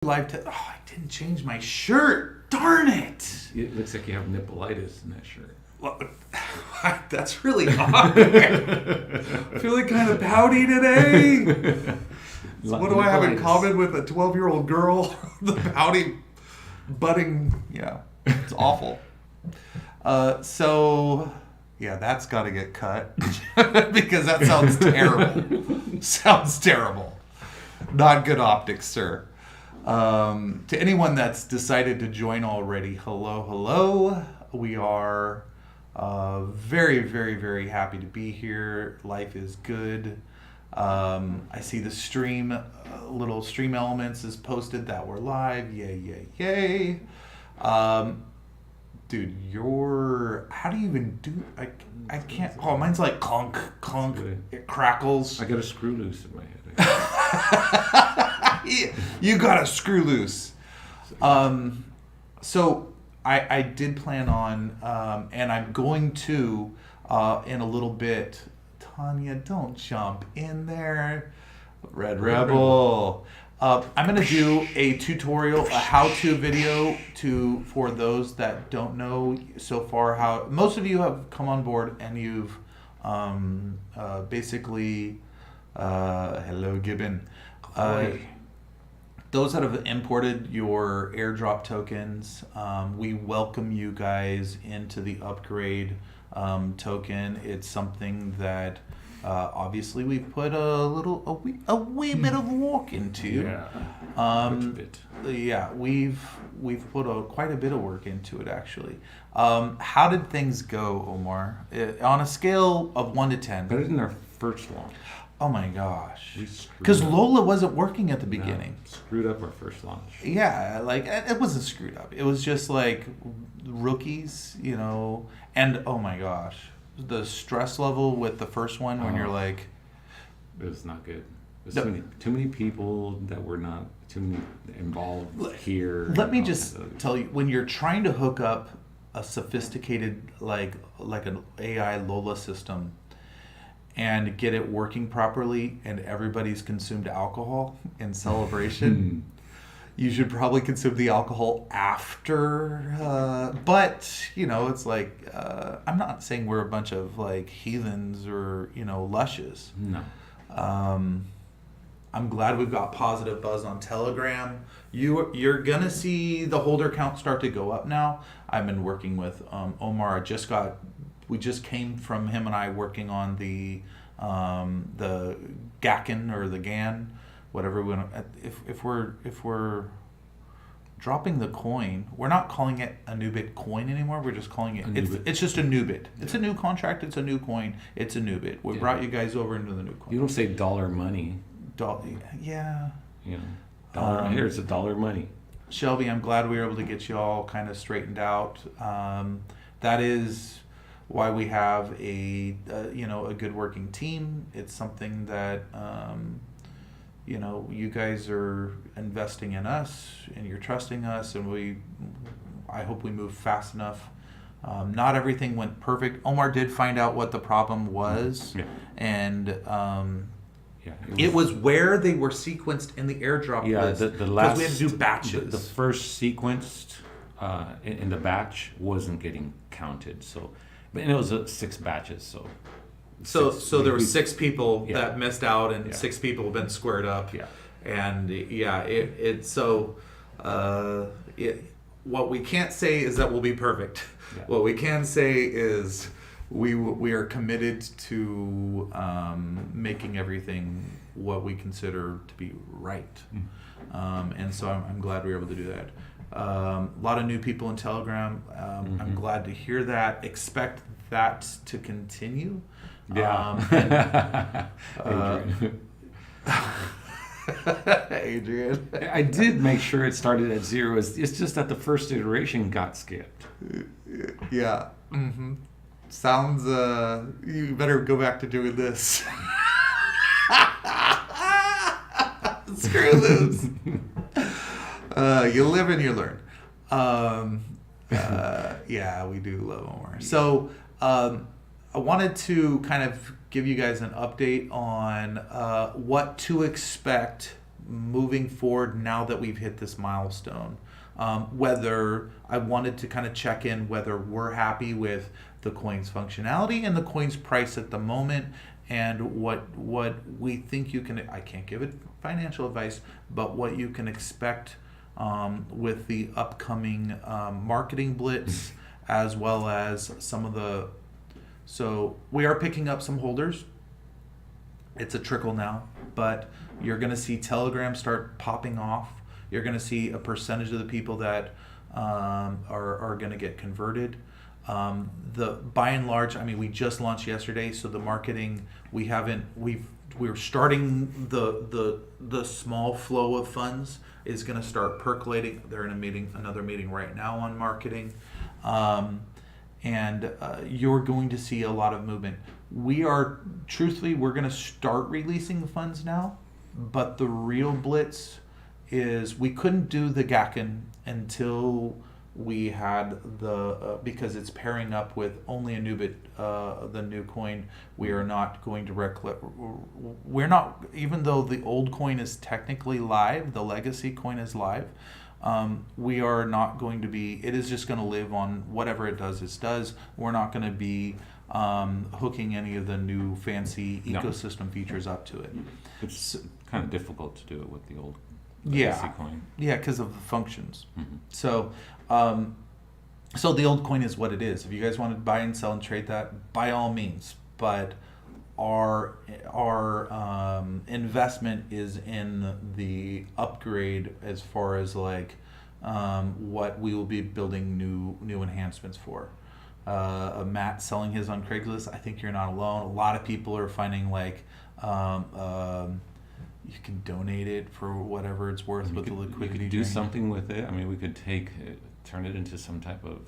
I didn't change my shirt. Darn it! It looks like you have nippleitis in that shirt. Well, that's really awkward. Feeling kind of pouty today. So what do I have in common with a 12-year-old girl? The pouty, budding. Yeah, it's awful. So that's got to get cut because that sounds terrible. Sounds terrible. Not good optics, sir. To anyone that's decided to join already, hello. We are very, very, very happy to be here. Life is good. I see the stream, little stream elements is posted that we're live. Yay. Dude, how do you even do, I can't, mine's like clunk, it crackles. I got a screw loose in my head. You got a screw loose. So I did plan on, and I'm going to, in a little bit, Tanya, don't jump in there. Red Rebel. I'm going to do a tutorial, a how-to video for those that don't know so far how, most of you have come on board and you've basically, hello Gibbon. Those that have imported your airdrop tokens, we welcome you guys into the upgrade token. It's something that obviously we put a wee bit of work into. Yeah, we've put quite a bit of work into it actually. How did things go, Omar? On a scale of 1 to 10. Better than our first launch. Oh my gosh. Because Lola wasn't working at the beginning. No, screwed up our first launch. Yeah, like it wasn't screwed up. It was just like rookies, and oh my gosh. The stress level with the first one when you're like... It was not good. There's too many people that were not too many involved here. Let me just tell you, when you're trying to hook up a sophisticated, like an AI Lola system, and get it working properly, and everybody's consumed alcohol in celebration, you should probably consume the alcohol after. But, it's like, I'm not saying we're a bunch of like heathens or, lushes. No. I'm glad we've got positive buzz on Telegram. You're going to see the holder count start to go up now. I've been working with Omar. We just came from him and I working on the GACN or the GAN, whatever we want. If we're dropping the coin, we're not calling it Anubit coin anymore. We're just calling it it's just Anubit. It's a new contract. It's a new coin. It's Anubit. We brought you guys over into the new coin. You don't say dollar money. Yeah. Dollar. Here's a dollar money. Shelby, I'm glad we were able to get you all kind of straightened out. That is why we have a good working team. It's something that you guys are investing in us and you're trusting us, and I hope we move fast enough. Not everything went perfect. Omar did find out what the problem was, and it was where they were sequenced in the airdrop list. The last, we had to do batches. The first sequenced in the batch wasn't getting counted, and it was 6 batches, So there were 6 people that missed out, and 6 people have been squared up. Yeah. And what we can't say is that we'll be perfect. Yeah. What we can say is we are committed to making everything what we consider to be right. And so I'm glad we were able to do that. A lot of new people in Telegram. I'm glad to hear that. Expect that to continue. Yeah. Adrian. I did make sure it started at 0. It's just that the first iteration got skipped. Yeah. Mm-hmm. Sounds, you better go back to doing this. Screw this. You live and you learn. We do love Omar. So, I wanted to kind of give you guys an update on what to expect moving forward now that we've hit this milestone. Whether I wanted to kind of check in whether we're happy with the coin's functionality and the coin's price at the moment, and what we think you can. I can't give it financial advice, but what you can expect with the upcoming marketing blitz, as well as some of the. So we are picking up some holders. It's a trickle now, but you're going to see Telegram start popping off. You're going to see a percentage of the people that are going to get converted. By and large, I mean, we just launched yesterday, so the marketing we're starting the small flow of funds is going to start percolating. They're in another meeting right now on marketing, and you're going to see a lot of movement. We're going to start releasing the funds now, but the real blitz is we couldn't do the Gakken until we had because it's pairing up with only Anubit, the new coin. We are not going to we're not, even though the old coin is technically live, the legacy coin is live, we are not going to be, it is just going to live on whatever it does. We're not going to be hooking any of the new fancy ecosystem features up to it. It's kind of difficult to do it with the old coin. Yeah, because of the functions. Mm-hmm. So the old coin is what it is. If you guys want to buy and sell and trade that, by all means. But our investment is in the upgrade as far as like what we will be building new enhancements for. Matt selling his on Craigslist. I think you're not alone. A lot of people are finding like you can donate it for whatever it's worth with the liquidity. We could do something with it. I mean, we could turn it into some type of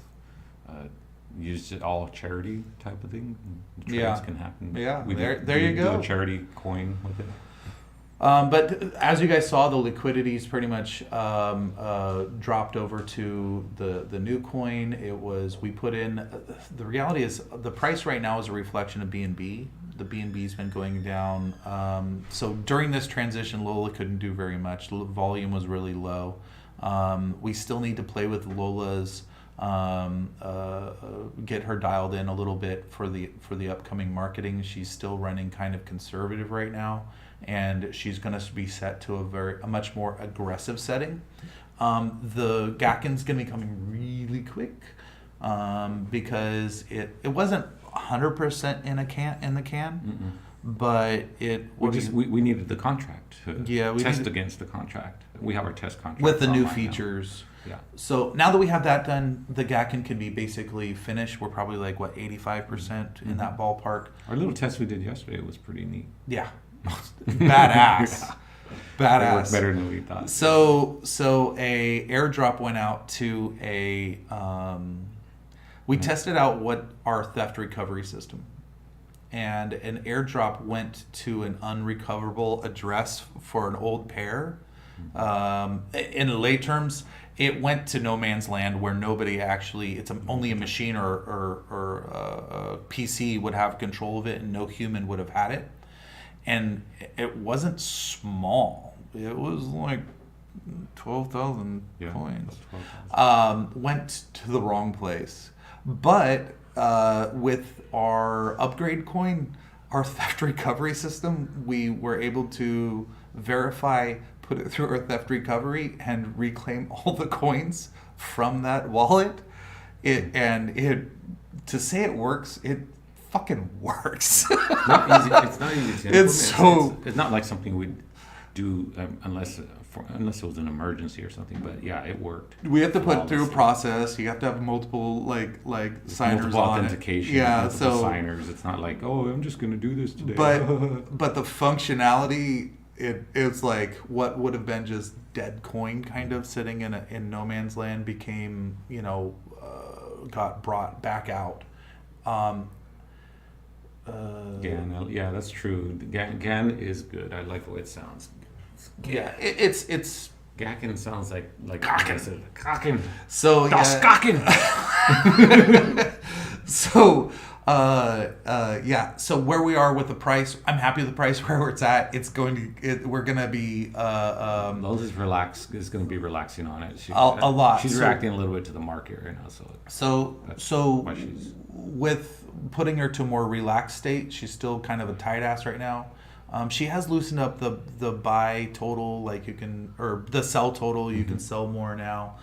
use it all charity type of thing. Trades can happen. Yeah, we there you go. Do a charity coin with it. But as you guys saw, the liquidity is pretty much dropped over to the new coin. We put in, the reality is the price right now is a reflection of BNB. The BNB's been going down. So during this transition, Lola couldn't do very much. Volume was really low. We still need to play with Lola's, get her dialed in a little bit for the upcoming marketing. She's still running kind of conservative right now, and she's going to be set to a much more aggressive setting. The Gakken's going to be coming really quick because it wasn't 100% in the can. Mm-mm. But we needed the contract to test against the contract. We have our test contract with the new features. Yeah. So now that we have that done, the Gakken can be basically finished. We're probably like 85% in that ballpark. Our little test we did yesterday was pretty neat. Yeah. Badass. Badass. It worked better than we thought. So a airdrop went out to we tested out what our theft recovery system, and an airdrop went to an unrecoverable address for an old pair. In lay terms, it went to no man's land where nobody actually, only a machine or a PC would have control of it, and no human would have had it. And it wasn't small. It was like 12,000 coins. 12,000. Went to the wrong place. But with our upgrade coin, our theft recovery system, we were able to verify, put it through our theft recovery, and reclaim all the coins from that wallet. To say it works, it fucking works. It's not easy to implement. It's not like something we'd do unless it was an emergency or something. But yeah, it worked. We have to put through a process. You have to have multiple signers multiple on authentication. it. Yeah, multiple signers. It's not like, oh, I'm just going to do this today. But the functionality, it's like what would have been just dead coin kind of sitting in no man's land became, got brought back out. GAN, yeah, that's true. GAN is good. I like the way it sounds. Yeah, it's Gakken sounds like Gakken. Gakken. So Das Gakken. So Yeah. So where we are with the price, I'm happy with the price where it's at. We're gonna be Lowe's is going to be relaxing on it. A lot. She's reacting a little bit to the market right now. So why with putting her to a more relaxed state, she's still kind of a tight ass right now. She has loosened up the buy total, like you can, or the sell total. You can sell more now.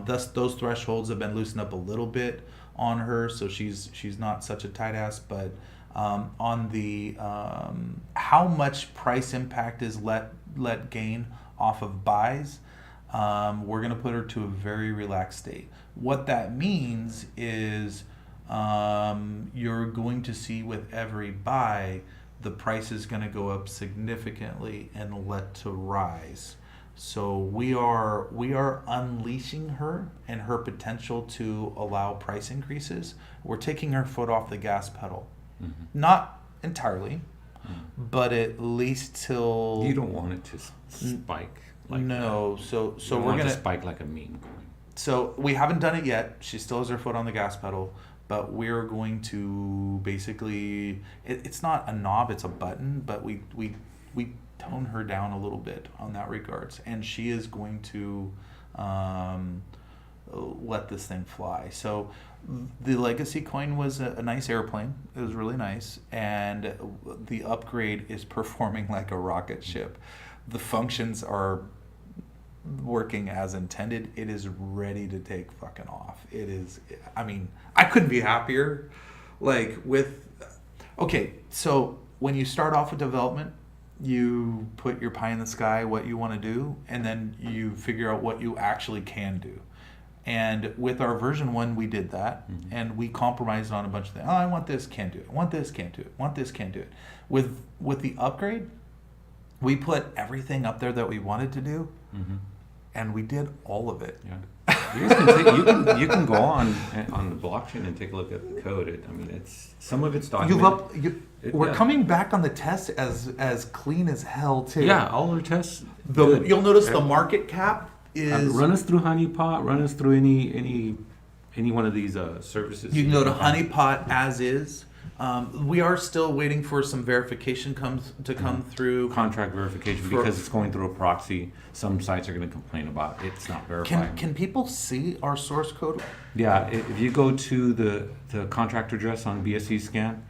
Those thresholds have been loosened up a little bit on her, so she's not such a tight ass. But on the how much price impact is let gain off of buys, we're gonna put her to a very relaxed state. What that means is you're going to see with every buy, the price is going to go up significantly and let to rise. So we are unleashing her and her potential to allow price increases. We're taking her foot off the gas pedal. Not entirely, but at least till... You don't want it to spike like no, that. So we're going to spike like a meme coin. So we haven't done it yet. She still has her foot on the gas pedal, but we're going to basically, it's not a knob, it's a button, but we tone her down a little bit on that regards, and she is going to let this thing fly. So the legacy coin was a nice airplane. It was really nice, and the upgrade is performing like a rocket ship. The functions are working as intended. It is ready to take fucking off. It is, I mean, I couldn't be happier. Okay, so when you start off with development, you put your pie in the sky, what you want to do, and then you figure out what you actually can do. And with our version 1, we did that, and we compromised on a bunch of things. Oh, I want this, can't do it. I want this, can't do it. I want this, can't do it. With the upgrade, we put everything up there that we wanted to do, and we did all of it. Yeah. You guys you can go on the blockchain and take a look at the code. It's some of it's documented. We're coming back on the test as clean as hell too. Yeah, all our tests. You'll notice the market cap is run us through Honeypot. Run us through any one of these services. You can go to Honeypot as is. We are still waiting for some verification come through. Contract verification, because it's going through a proxy. Some sites are going to complain about it's not verified. Can people see our source code? Yeah, if you go to the contract address on BSC scan,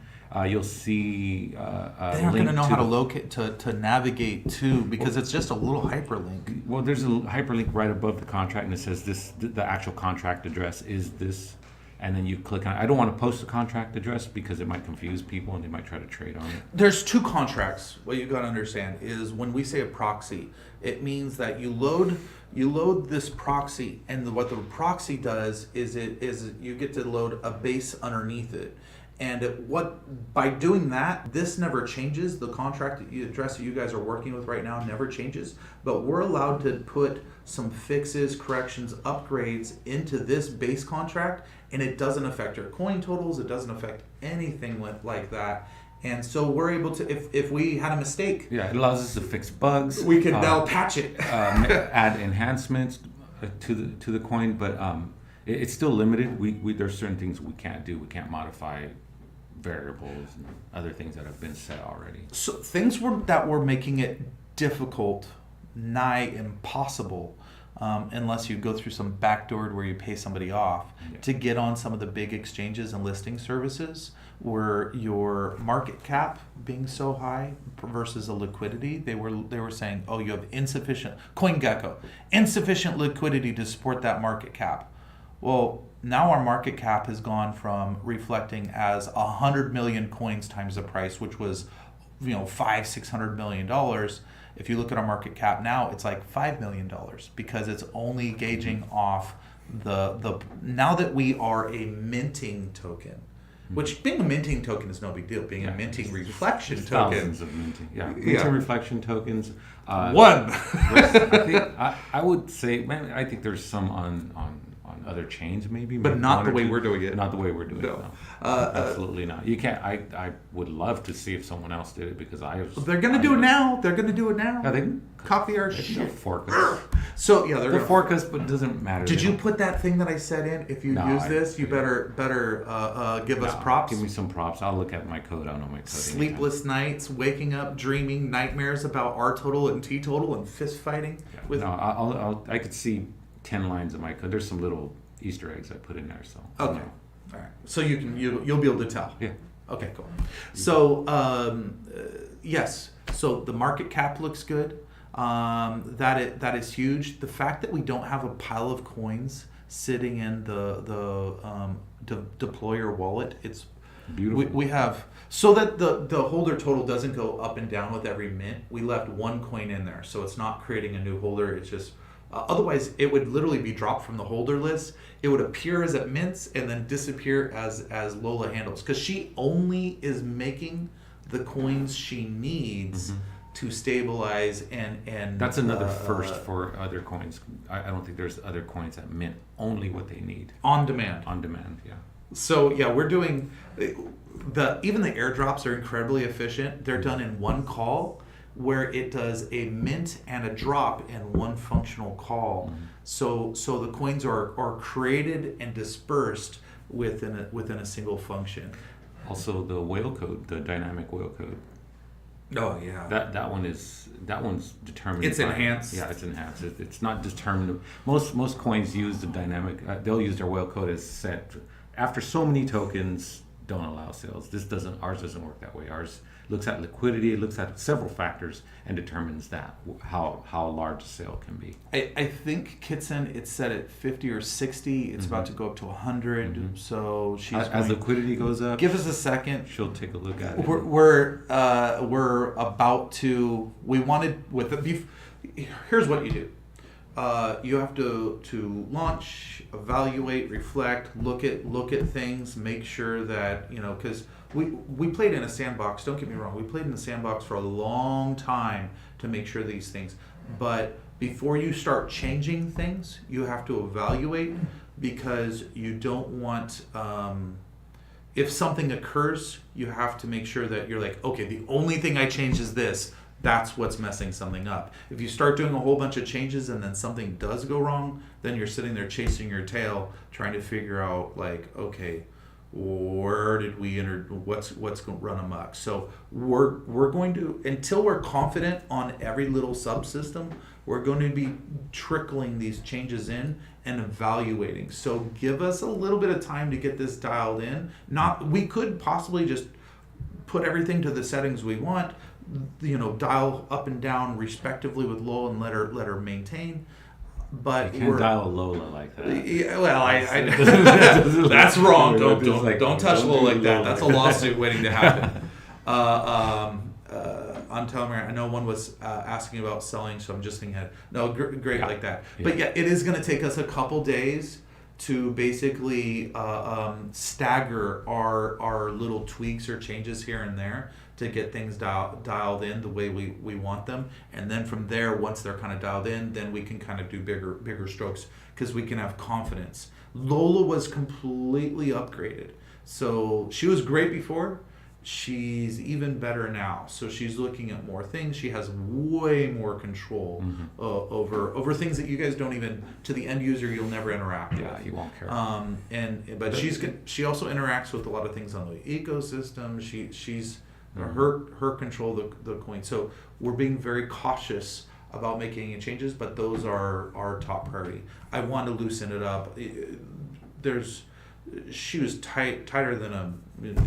you'll see they aren't going to know how to locate to navigate to, because it's just a little hyperlink. Well, there's a hyperlink right above the contract, and it says the actual contract address is this. And then you click on it. I don't want to post the contract address because it might confuse people and they might try to trade on it. There's 2 contracts. What you got to understand is when we say a proxy, it means that you load this proxy, and what the proxy does is you get to load a base underneath it. And by doing that, this never changes. The contract address that you guys are working with right now never changes, but we're allowed to put some fixes, corrections, upgrades into this base contract, and it doesn't affect your coin totals. It doesn't affect anything like that. And so we're able to, if we had a mistake, it allows us to fix bugs. We can now patch it, add enhancements to the coin, but it's still limited. There's certain things we can't do. We can't modify variables and other things that have been set already. So things that were making it difficult, nigh impossible, unless you go through some backdoor where you pay somebody off to get on some of the big exchanges and listing services, were your market cap being so high versus a liquidity. They were saying, oh, you have insufficient liquidity to support that market cap. Well, now our market cap has gone from reflecting as 100 million coins times the price, which was, $500-600 million. If you look at our market cap now, it's like $5 million, because it's only gauging off the now that we are a minting token, which being a minting token is no big deal. Being a minting reflection token, thousands of minting, minting reflection tokens. One. I would say, I think there's some on on other chains, maybe. But maybe not one the or way two. we're doing it. Not the way we're doing No. it. No. Absolutely not. You can't. I would love to see if someone else did it because They're gonna do it now. They're gonna do it now. Yeah, they can. Copy our They can shit. fork us. So yeah, they're They'll gonna fork us, but it doesn't matter. Did They you don't- put that thing that I said in? If you No, use I- this, you I- better give us No, props. Give me some props. I'll look at my code. I know my code. Sleepless nights, waking up, dreaming nightmares about R total and T total and fist fighting. Anytime. With No, I could see 10 lines of my code. There's some little Easter eggs I put in there. So okay, all right. So you'll be able to tell. Yeah. Okay, cool. So yes, so the market cap looks good. That is huge. The fact that we don't have a pile of coins sitting in the deployer wallet, it's Beautiful. we have so that the holder total doesn't go up and down with every mint. We left one coin in there, so it's not creating a new holder. It's just otherwise it would literally be dropped from the holder list. It would appear as it mints and then disappear as Lola handles, because she only is making the coins she needs to stabilize and That's another first for other coins. I don't think there's other coins that mint only what they need on demand. on demand. Yeah. So yeah, we're doing even the airdrops are incredibly efficient. They're done in one call, where it does a mint and a drop in one functional call. So the coins are created and dispersed within a single function. Also, the whale code, the dynamic whale code. Oh yeah. That one's determined. It's enhanced. Yeah, it's enhanced. It's not determined. Most coins use the dynamic. They'll use their whale code as set after so many tokens. Don't allow sales. Ours doesn't work that way. Ours looks at liquidity. It looks at several factors and determines that how large a sale can be. I think Kitson, it's set at 50 or 60. It's about to go up to 100. So she's As liquidity goes up, give us a second. she'll take a look at it. We're about to. We wanted with the. Here's what you do. You have to launch, evaluate, reflect, look at things, make sure that because we played in a sandbox. Don't get me wrong, we played in the sandbox for a long time to make sure these things. But before you start changing things, you have to evaluate, because you don't want. If something occurs, you have to make sure that you're like, okay, the only thing I changed is this. That's what's messing something up. If you start doing a whole bunch of changes and then something does go wrong, then you're sitting there chasing your tail, trying to figure out like, okay, where did we enter? What's going to run amok? So we're going to, until we're confident on every little subsystem, we're going to be trickling these changes in and evaluating. So give us a little bit of time to get this dialed in. We could possibly just put everything to the settings we want, dial up and down respectively with Lola and let her maintain. But You can't dial a Lola like that. Yeah, well, that's wrong. Don't touch Lola like that. That's a lawsuit waiting to happen. On Telegram, I know one was asking about selling, so I'm just thinking ahead. No, great like that. Yeah. But yeah, it is going to take us a couple days to basically stagger our little tweaks or changes here and there to get things dialed in the way we want them. And then from there, once they're kind of dialed in, then we can kind of do bigger strokes, because we can have confidence. Lola was completely upgraded. So she was great before. She's even better now. So she's looking at more things. She has way more control over things that you guys don't even, to the end user, you'll never interact with. Yeah, you won't care. But she also interacts with a lot of things on the ecosystem. She's her control the coin. So we're being very cautious about making any changes, but those are our top priority. I want to loosen it up. She was tighter than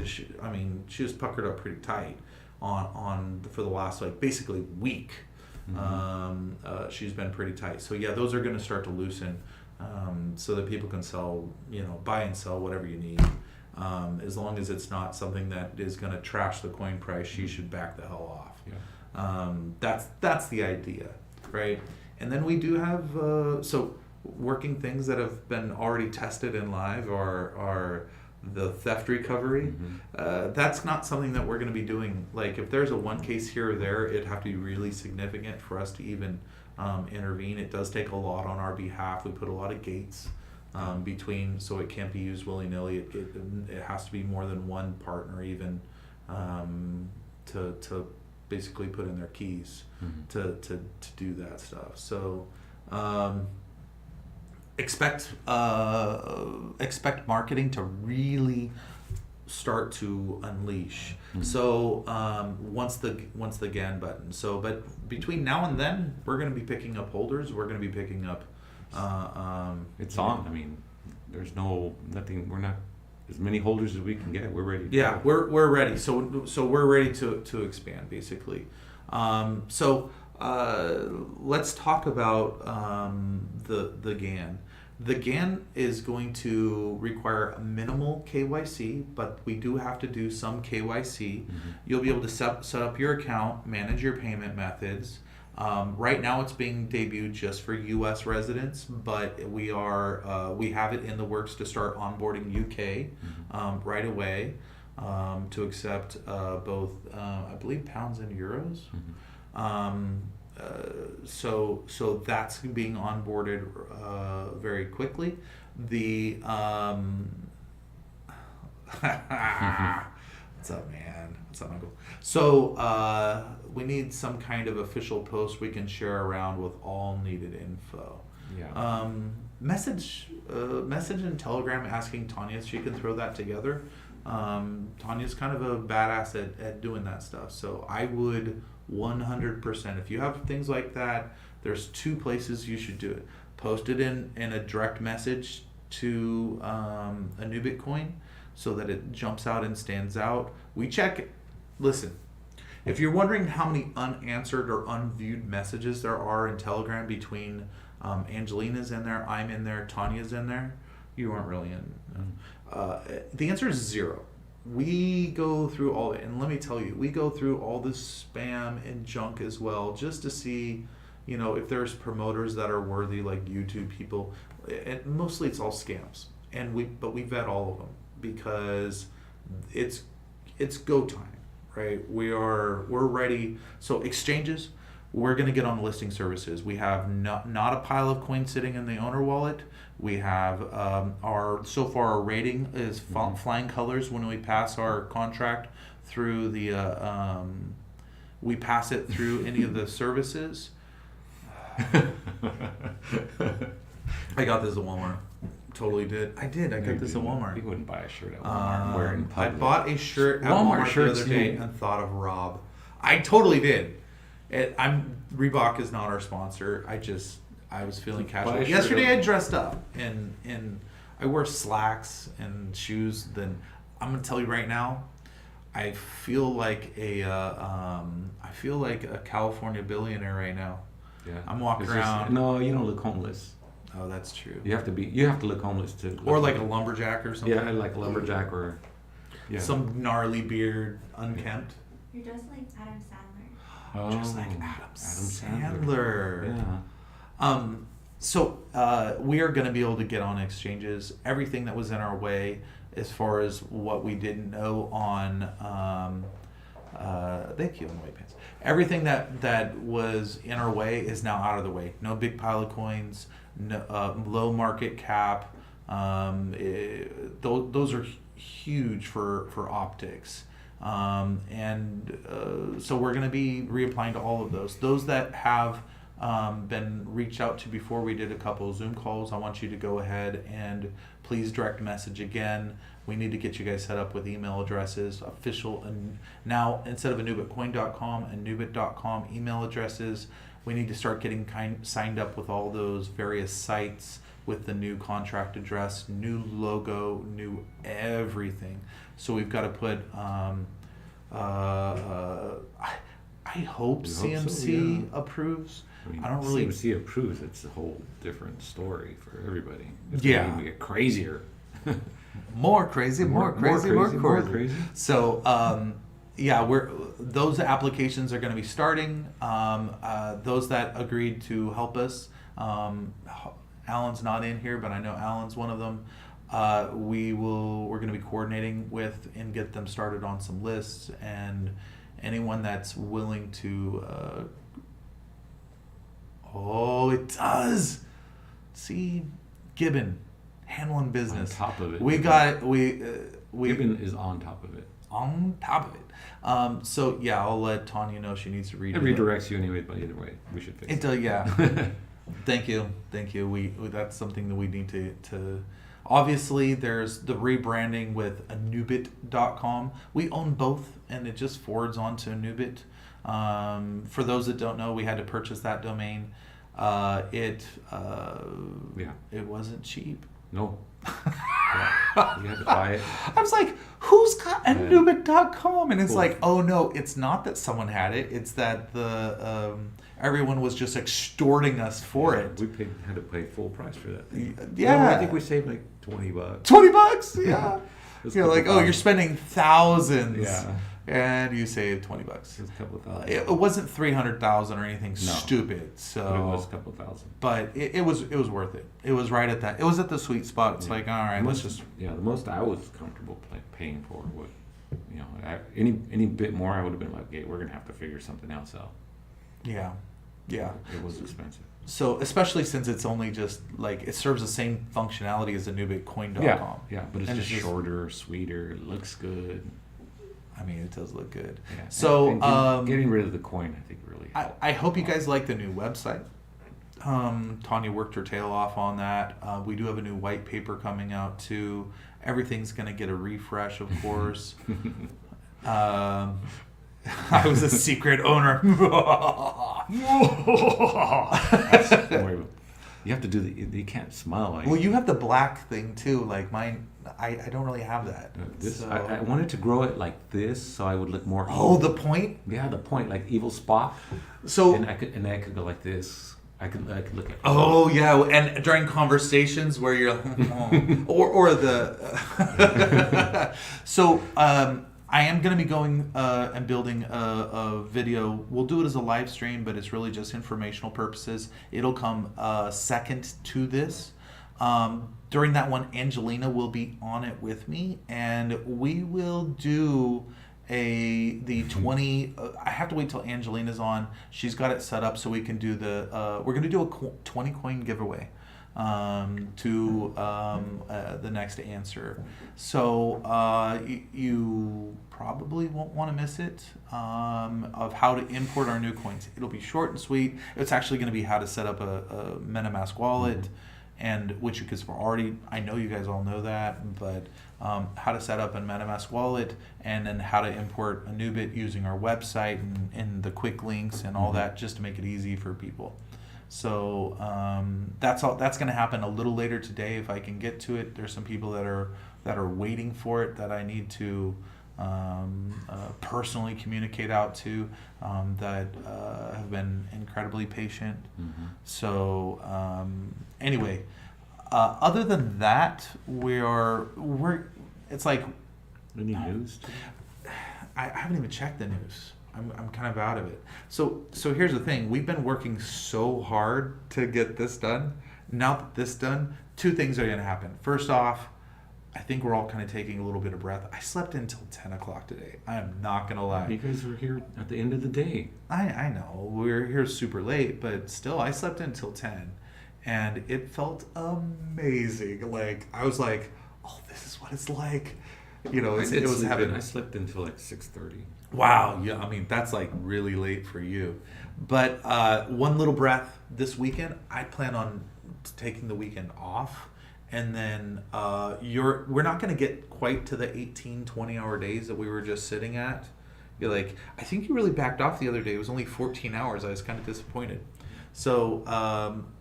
she was puckered up pretty tight on for the last basically week. She's been pretty tight. So yeah, those are going to start to loosen, so that people can sell, buy and sell whatever you need. As long as it's not something that is going to trash the coin price, she should back the hell off. Yeah. That's the idea, right? And then we do have working things that have been already tested in live are the theft recovery. That's not something that we're going to be doing. Like if there's a one case here or there, it'd have to be really significant for us to even intervene. It does take a lot on our behalf. We put a lot of gates between, so it can't be used willy-nilly. It has to be more than one partner even to basically put in their keys to do that stuff. So expect marketing to really start to unleash. So once the GAN button. So but between now and then, we're going to be picking up holders. We're going to be picking up. It's on. I mean, there's nothing. We're not as many holders as we can get. We're ready. Yeah, we're ready. So we're ready to expand basically. So let's talk about the GAN. The GAN is going to require a minimal KYC, but we do have to do some KYC. You'll be able to set up your account, manage your payment methods. Right now it's being debuted just for U.S. residents, but we have it in the works to start onboarding UK right away to accept both, I believe, pounds and euros. So that's being onboarded very quickly. The what's up, man? What's up, Michael? So we need some kind of official post we can share around with all needed info. Yeah. Message and Telegram asking Tanya if she can throw that together. Tanya's kind of a badass at doing that stuff. So I would 100%. If you have things like that, there's two places you should do it. Post it in a direct message to Anubit coin so that it jumps out and stands out. We check it. Listen, if you're wondering how many unanswered or unviewed messages there are in Telegram between Angelina's in there, I'm in there, Tanya's in there, you aren't really in. The answer is 0. We go through all it, and let me tell you, we go through all this spam and junk as well, just to see, if there's promoters that are worthy, like YouTube people. And mostly it's all scams, but we vet all of them because it's go time, right? We're ready. So exchanges, we're going to get on the listing services. We have not a pile of coins sitting in the owner wallet. We have our rating is flying colors when we pass our contract through we pass it through any of the services. I got this at Walmart. Totally did. I got this at Walmart. You wouldn't buy a shirt at Walmart. Wear it in I public. bought a shirt at Walmart the other day and thought of Rob. I totally did. Reebok is not our sponsor. I was feeling casual. Yesterday I dressed up and I wear slacks and shoes. Then I'm gonna tell you right now, I feel like a California billionaire right now. Yeah. I'm walking around. No, you don't look homeless. Oh, that's true. You have to look homeless to. Or like a lumberjack or something. Yeah, like a lumberjack or. Yeah. Some gnarly beard, unkempt. You're just like Adam Sandler. Oh, Just like Adam Sandler. Yeah. So we are going to be able to get on exchanges. Everything that was in our way, as far as what we didn't know on, thank you, on the way pants. Everything that was in our way is now out of the way. No big pile of coins. No, low market cap. Those are huge for optics. So we're going to be reapplying to all of those. Those that have been reached out to before, we did a couple of Zoom calls. I want you to go ahead and please direct message again. We need to get you guys set up with email addresses, official, and now instead of anubitcoin.com, anubit.com email addresses. We need to start getting signed up with all those various sites with the new contract address, new logo, new everything. So we've got to put. I hope CMC approves. I don't really. CMC approves. It's a whole different story for everybody. It's Yeah. gonna get crazier. More crazy. So those applications are going to be starting. Those that agreed to help us, Alan's not in here, but I know Alan's one of them. We're going to be coordinating with and get them started on some lists, and anyone that's willing to. Oh, it does. See, Gibbon. handling business. On top of it. We Gibbon is on top of it. on top of it. So yeah, I'll let Tanya know she needs to read It redirects you anyway, but either way, we should fix it. It does, yeah. Thank you. We that's something that we need to. Obviously, there's the rebranding with Anubit.com. We own both, and it just forwards on to Anubit. For those that don't know, we had to purchase that domain. It wasn't cheap. No. Yeah. You had to buy it. I was like, who's got Anubit.com? And it's like, oh no, it's not that someone had it. It's that the everyone was just extorting us for it. We had to pay full price for that thing. Yeah. I think we saved like $20. $20, yeah. It You're like, oh, you're spending thousands. Yeah. And you saved $20. It was a couple thousand. It wasn't 300,000 or anything stupid. So But it was a couple thousand. But it was worth it. It was right at that. It was at the sweet spot. It's like, all right, let's just. Yeah, the most I was comfortable paying for would, any bit more, I would have been like, okay, we're gonna have to figure something else out. Yeah. It was expensive. So especially since it's only just like it serves the same functionality as the NubitCoin.com. Yeah, but it's And just shorter, sweeter, it looks good. I mean, it does look good. Yeah. So and getting rid of the coin, I think, really helped. I hope you guys like the new website. Tanya worked her tail off on that. We do have a new white paper coming out too. Everything's going to get a refresh, of course. I was a secret owner. You have to do you can't smile. Like, well, you have the black thing too. Like mine, I don't really have that. I wanted to grow it like this, so I would look more. Oh, the point? Yeah, the point, like evil Spock. So and I could go like this. I could look at. Oh yeah, and during conversations where you're, or the. So I am going to be going and building a video. We'll do it as a live stream, but it's really just informational purposes. It'll come second to this. During that one, Angelina will be on it with me, and we will do the 20. I have to wait till Angelina's on. She's got it set up so we can do the. We're going to do a 20 coin giveaway to the next answer. So you probably won't want to miss it, of how to import our new coins. It'll be short and sweet. It's actually going to be how to set up a MetaMask wallet, and which because I know you guys all know that, but how to set up a MetaMask wallet, and then how to import Anubit using our website and the quick links and all that, just to make it easy for people. So that's going to happen a little later today if I can get to it. There's some people that are waiting for it that I need to personally communicate out to, that have been incredibly patient. So anyway, other than that, we're it's like any news. I haven't even checked the news. I'm kind of out of it. So here's the thing. We've been working so hard to get this done. Now that this done, two things are going to happen. First off, I think we're all kind of taking a little bit of breath. I slept until 10 o'clock today. I am not going to lie. You guys were here at the end of the day. I know. We're here super late, but still, I slept until 10. And it felt amazing. Like, I was like, oh, this is what it's like. It was having. I slept until like 6:30. Wow, yeah, I mean that's like really late for you. But one little breath this weekend. I plan on taking the weekend off, and then we're not going to get quite to the 18, 20-hour days that we were just sitting at. You're like, I think you really backed off the other day. It was only 14 hours. I was kind of disappointed. So,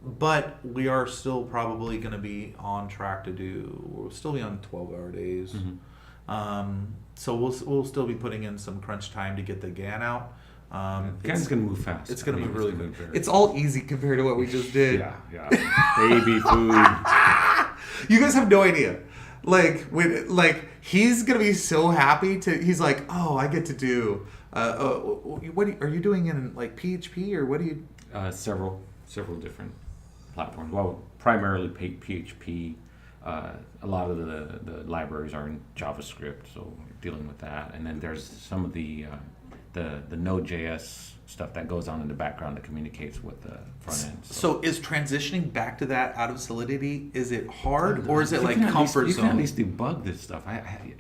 but we are still probably going to be on track we'll still be on 12-hour days. So we'll still be putting in some crunch time to get the GAN out. GAN's going to move fast. It's going to move really good. It's all easy compared to what we just did. Yeah. Baby food. You guys have no idea. He's going to be so happy he's like, oh, I get to do, what are you doing in like PHP or what do you? Several different platforms. Well, primarily PHP. A lot of the libraries are in JavaScript, so we're dealing with that. And then there's some of the the Node.js stuff that goes on in the background that communicates with the front end. So is transitioning back to that out of Solidity, is it hard or is it You like can at comfort least, You can at zone? least debug this stuff. I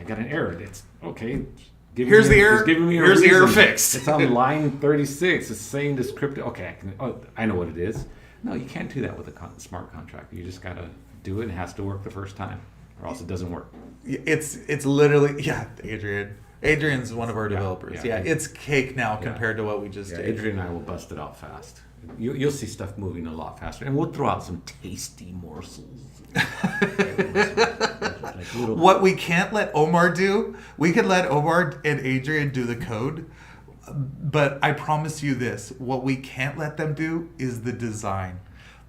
got an error. It's okay. Here's the error. Here's the error fixed. It's on line 36. It's saying the script. Okay, I know what it is. No, you can't do that with a smart contract. You just gotta do it. It has to work the first time, or else it doesn't work. It's literally, Adrian's one of our developers. yeah. It's cake now compared to what we just did. Adrian and I will bust it out fast. You'll see stuff moving a lot faster, and we'll throw out some tasty morsels. What we can't let Omar do, we can let Omar and Adrian do the code, but I promise you this, what we can't let them do is the design.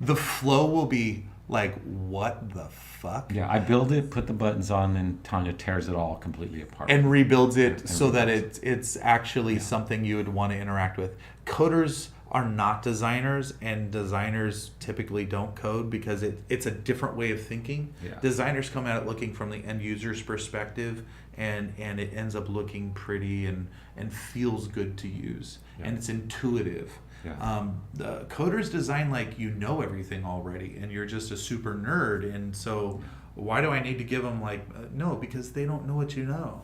The flow will be like, what the fuck? Yeah, I build it, put the buttons on, and Tanya tears it all completely apart. And rebuilds it And so that rebuilds it's actually something you would want to interact with. Coders are not designers, and designers typically don't code because it's a different way of thinking. Yeah. Designers come at it looking from the end user's perspective, and it ends up looking pretty and feels good to use, and it's intuitive. Yeah. The coders design like you know everything already, and you're just a super nerd, and so why do I need to give them no, because they don't know what you know.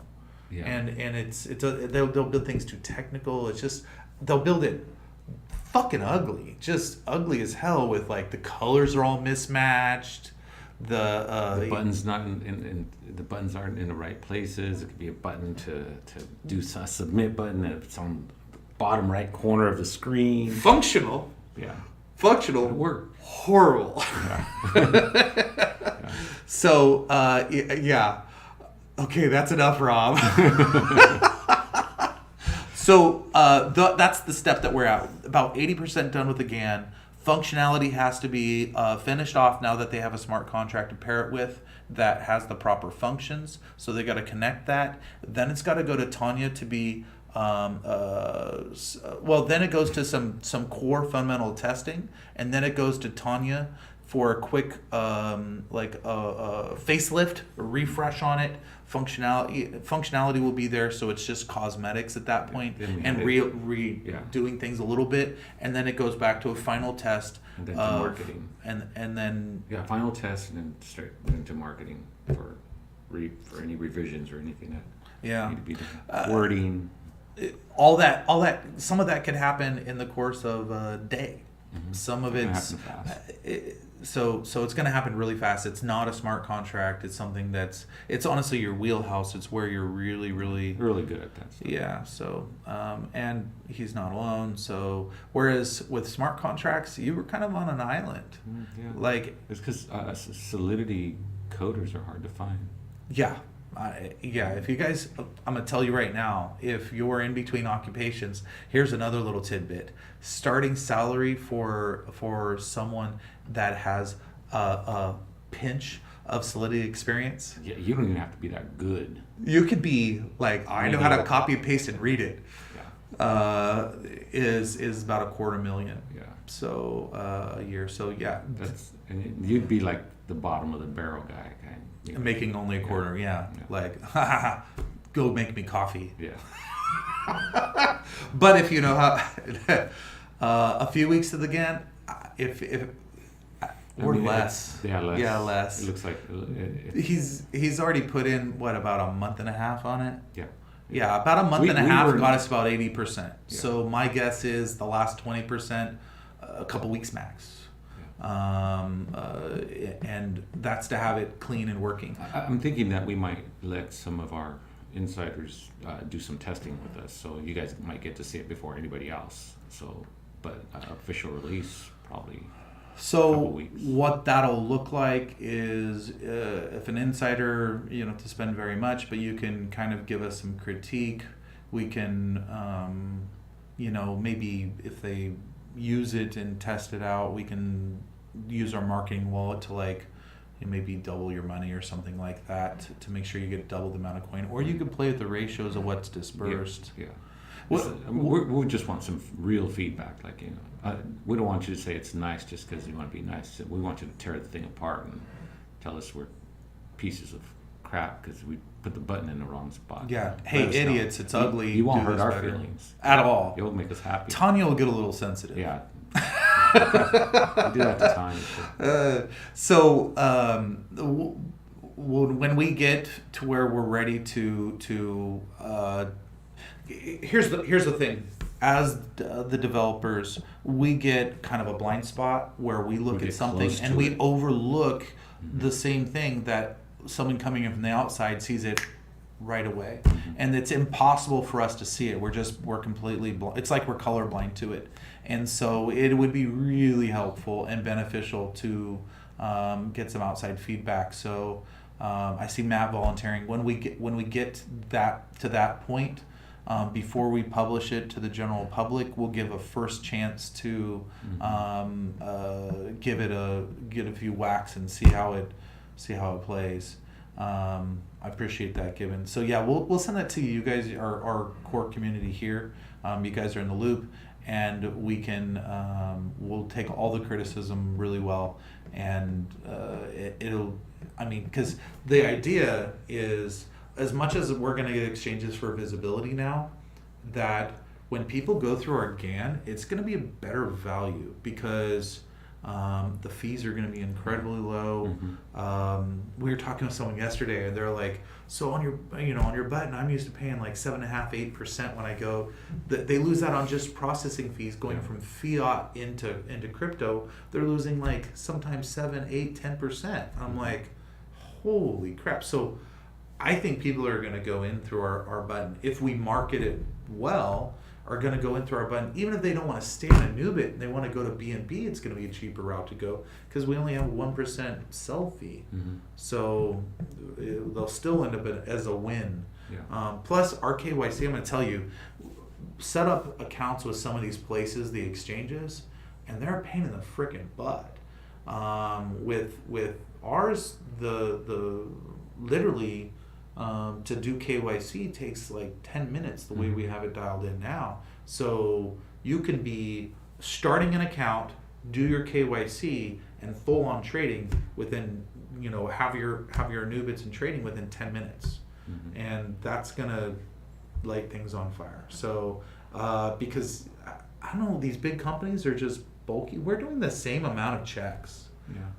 Yeah. And they'll build things too technical. It's just they'll build it fucking ugly, just ugly as hell, with like the colors are all mismatched. The buttons not in the buttons aren't in the right places. It could be a button to do a submit button, and it's on the bottom right corner of the screen. functional It'll work. horrible. So okay, that's enough, Rob. So that's the step that we're at. About 80% done with the GAN. Functionality has to be finished off now that they have a smart contract to pair it with that has the proper functions. So they got to connect that. Then it's got to go to Tanya to be then it goes to some core fundamental testing, and then it goes to Tanya for a quick facelift, a refresh on it. Functionality will be there, so it's just cosmetics at that point, and doing things a little bit, and then it goes back to a final test, And then to marketing. and then Final test, and then straight into marketing for any revisions or anything that need to be done. Wording. all that. Some of that could happen in the course of a day. Mm-hmm. Some of It's it's gonna happen fast. So it's going to happen really fast. It's not a smart contract. It's something it's honestly your wheelhouse. It's where you're really Really good at that stuff. yeah. So and he's not alone. So whereas with smart contracts, you were kind of on an island. Yeah. Like It's because Solidity coders are hard to find. if you guys, I'm gonna tell you right now, if you're in between occupations, here's another little tidbit. Starting salary for someone that has a pinch of Solidity experience, Yeah, you don't even have to be that good. you could be like, I know how to copy and paste and read it. Yeah. Is about $250,000. Yeah. So a year. So yeah, And you'd be like the bottom of the barrel guy, kind. making only a quarter. Yeah. Like, go make me coffee. Yeah. But if you know how, a few weeks to the GAN, if less. Less. Yeah, less. It looks like He's already put in about a month and a half on it. Yeah. Yeah, about a month We and a half were- got us about 80%. Yeah. So my guess is the last 20%, a couple weeks max. And that's to have it clean and working. I'm thinking that we might let some of our insiders do some testing with us, so you guys might get to see it before anybody else. So, but official release probably. So couple weeks. what that'll look like is if an insider, you don't have to spend very much, but you can kind of give us some critique. We can, maybe if they use it and test it out, we can use our marketing wallet to maybe double your money or something like that to make sure you get double the amount of coin. Or you could play with the ratios of what's dispersed. Yeah. What- We just want some real feedback. We don't want you to say it's nice just because you want to be nice. We want you to tear the thing apart and tell us we're pieces of crap because we put the button in the wrong spot. Yeah. Let Hey, us know. idiots! It's ugly. You won't Do hurt this our better. feelings At all. It will make us happy. Tanya will get a little sensitive. Yeah. We do that to Tanya. When we get to where we're ready to here's the thing. As the developers, we get kind of a blind spot where we look We at get something close and to we it. overlook the same thing that someone coming in from the outside sees it right away, and it's impossible for us to see it. We're completely it's like we're colorblind to it, and so it would be really helpful and beneficial to get some outside feedback. So I see Matt volunteering when we get that to that point. Before we publish it to the general public, we'll give a first chance to get a few whacks and see how it plays. I appreciate that, Given. So yeah, we'll send that to you guys, our core community here. You guys are in the loop, and we can we'll take all the criticism really well, and because the idea is, as much as we're going to get exchanges for visibility now, that when people go through our GAN, it's going to be a better value because the fees are going to be incredibly low. We were talking with someone yesterday, and they're like, "So on your button, I'm used to paying like 7.5%, 8% when I go. They lose that on just processing fees going from fiat into crypto. They're losing like sometimes 7, 8, 10%. I'm like, holy crap! So I think people are going to go in through our button if we market it well. Are going to go in through our button, even if they don't want to stay on Anubit and they want to go to BNB, it's going to be a cheaper route to go because we only have a 1% sell fee. So they'll still end up as a win. Plus our KYC, I'm going to tell you, set up accounts with some of these places, the exchanges, and they're a pain in the frickin' butt. With ours, the literally to do KYC takes like 10 minutes the way we have it dialed in now. So you can be starting an account, do your KYC, and full on trading within, have your Anubits and trading within 10 minutes. And that's gonna light things on fire. So because I don't know, these big companies are just bulky. We're doing the same amount of checks.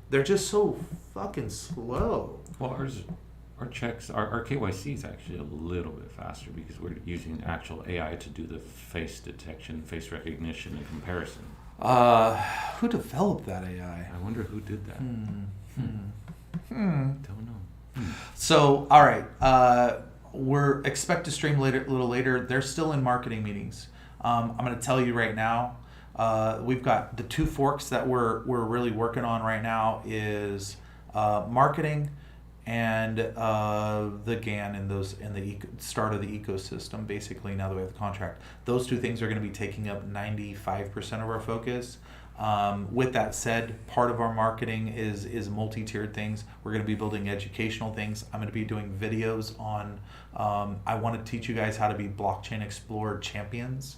They're just so fucking slow. Well, our checks, our KYC is actually a little bit faster because we're using actual AI to do the face detection, face recognition, and comparison. Who developed that AI? I wonder who did that. Don't know. So, all right, we're expect to stream a little later. They're still in marketing meetings. I'm going to tell you right now. We've got the two forks that we're really working on right now is marketing and the GAN and the start of the ecosystem. Basically, now that we have the contract, those two things are going to be taking up 95% of our focus. With that said, part of our marketing is multi-tiered things. We're going to be building educational things. I'm going to be doing videos on. I want to teach you guys how to be Blockchain Explorer champions.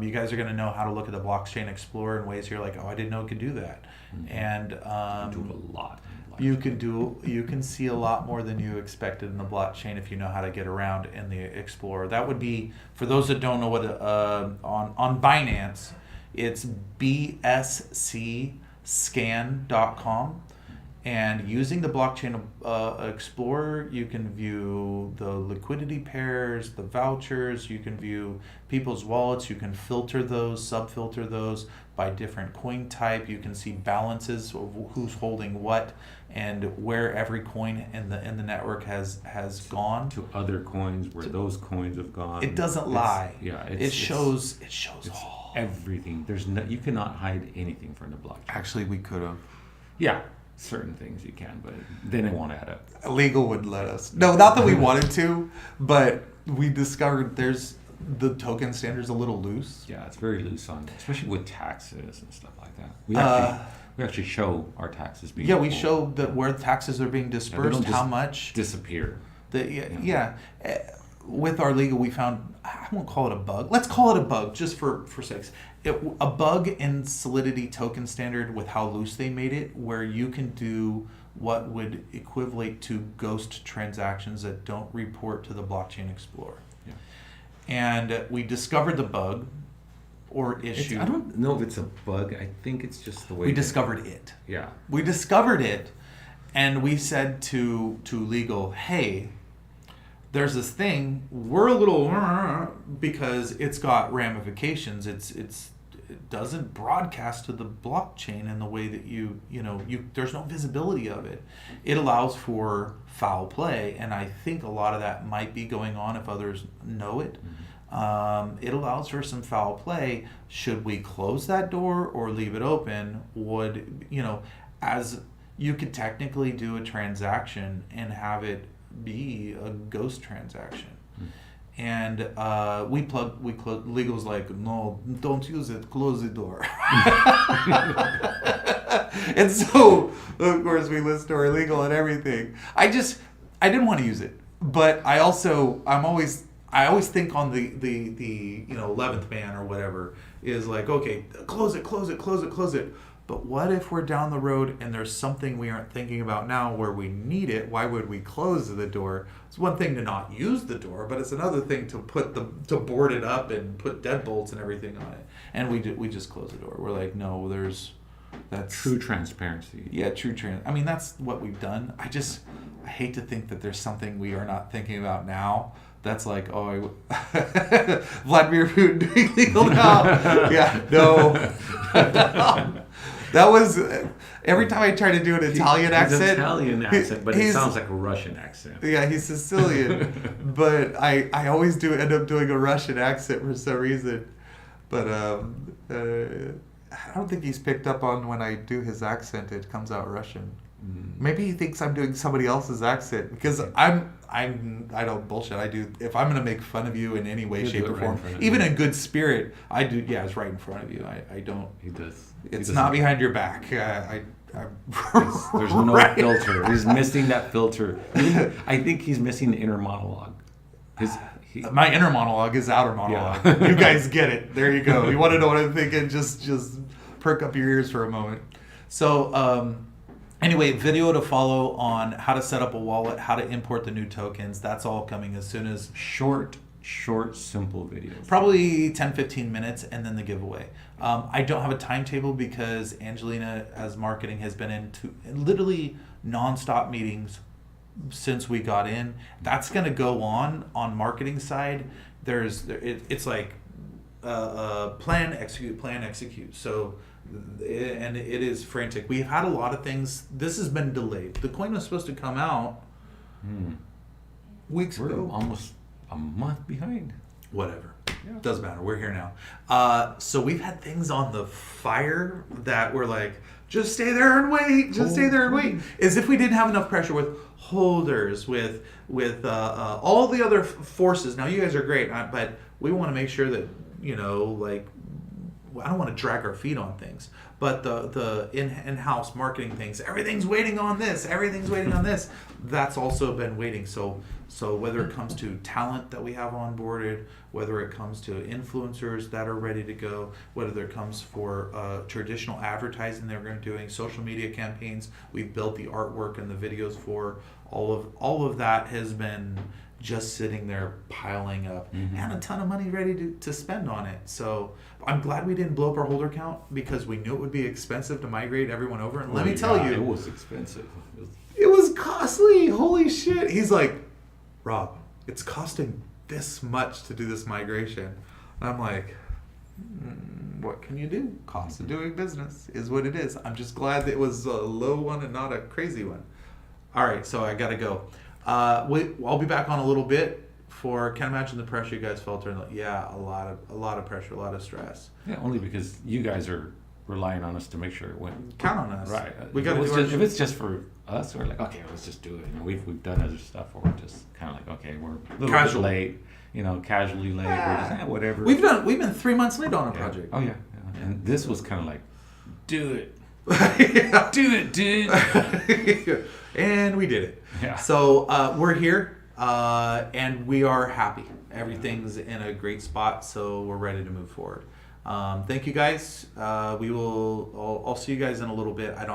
You guys are going to know how to look at the Blockchain Explorer in ways you're like, oh, I didn't know it could do that. And do a lot. you can see a lot more than you expected in the blockchain if you know how to get around in the Explorer. That would be, for those that don't know what on Binance, it's bscscan.com. And using the Blockchain Explorer, you can view the liquidity pairs, the vouchers, you can view people's wallets, you can filter those, sub-filter those by different coin type, you can see balances of who's holding what and where every coin in the network has gone. To other coins, where those coins have gone. It doesn't lie. It shows all. Everything. You cannot hide anything from the blockchain. Actually, we could have. Yeah. Certain things you can, but then it won't add up. Legal would let us. No, not that we wanted to, but we discovered the token standard's a little loose. Yeah, it's very loose especially with taxes and stuff like that. We actually show our taxes being. Yeah, we show that where taxes are being dispersed, how much disappear. With our legal, we found, I won't call it a bug. Let's call it a bug just for sakes. a bug in Solidity token standard with how loose they made it, where you can do what would equivalent to ghost transactions that don't report to the blockchain explorer. Yeah. And we discovered the bug or issue. I don't know if it's a bug. I think it's just the way We discovered it. Yeah. We discovered it, and we said to legal, hey, there's this thing. We're a little because it's got ramifications. It doesn't broadcast to the blockchain in the way that you there's no visibility of it. It allows for foul play, and I think a lot of that might be going on if others know it. It allows for some foul play. Should we close that door or leave it open? As you could technically do a transaction and have it be a ghost transaction. And we close. Legal's like, no, don't use it. Close the door. And so, of course, we listen to our legal and everything. I didn't want to use it, but I always think on the 11th man or whatever is like, okay, close it. But what if we're down the road and there's something we aren't thinking about now where we need it? Why would we close the door? It's one thing to not use the door, but it's another thing to to board it up and put deadbolts and everything on it. And we just close the door. We're like, no, that's true transparency. Yeah, I mean, that's what we've done. I hate to think that there's something we are not thinking about now. That's like, Vladimir Putin doing legal now. Yeah, no. That was every time I try to do an Italian accent. Italian accent, but it sounds like a Russian accent. Yeah, he's Sicilian, but I always end up doing a Russian accent for some reason. But I don't think he's picked up on when I do his accent. It comes out Russian. Maybe he thinks I'm doing somebody else's accent because I don't bullshit. I do. If I'm gonna make fun of you in any way, shape, or form, even in good spirit, I do. Yeah, it's right in front of you. I don't. He does. It's not behind your back. There's no filter. He's missing that filter. I think he's missing the inner monologue. My inner monologue is outer monologue. Yeah. You guys get it. There you go. You want to know what I'm thinking? Just perk up your ears for a moment. So. Anyway, video to follow on how to set up a wallet, how to import the new tokens. That's all coming as soon as... Short, simple videos. Probably 10, 15 minutes, and then the giveaway. I don't have a timetable because Angelina, as marketing, has been into literally nonstop meetings since we got in. That's going to go on marketing side. It's like plan, execute. So... and it is frantic. We've had a lot of things. This has been delayed. The coin was supposed to come out weeks ago. We're almost a month behind. Whatever. Yeah. Doesn't matter. We're here now. So we've had things on the fire that were like, just stay there and wait. Just stay there and wait. As if we didn't have enough pressure with holders, with all the other forces. Now, you guys are great, but we want to make sure that, I don't want to drag our feet on things, but the in-house marketing things, everything's waiting on this. That's also been waiting. So whether it comes to talent that we have onboarded, whether it comes to influencers that are ready to go, whether it comes for traditional advertising that we're going to be doing, social media campaigns, we've built the artwork and the videos for all of that has been just sitting there piling up and a ton of money ready to spend on it. So I'm glad we didn't blow up our holder count because we knew it would be expensive to migrate everyone over. And let me tell you, it was expensive. It was costly. Holy shit. He's like, Rob, it's costing this much to do this migration. And I'm like, what can you do? Cost of doing business is what it is. I'm just glad that it was a low one and not a crazy one. All right, so I got to go. I'll be back on a little bit. Can't imagine the pressure you guys felt during a lot of pressure, a lot of stress. Yeah, only because you guys are relying on us to make sure it went. Count on us. Right. We got to do if it's just for us, we're like, okay, let's just do it. We've done other stuff where we're just kind of like, okay, we're a little bit late, casually late. We're just whatever. We've been 3 months late on a project. Oh yeah. And this was kind of like, do it. Do it, dude. And we did it. Yeah. So we're here, and we are happy. Everything's in a great spot, so we're ready to move forward. Thank you guys. I'll see you guys in a little bit. I don't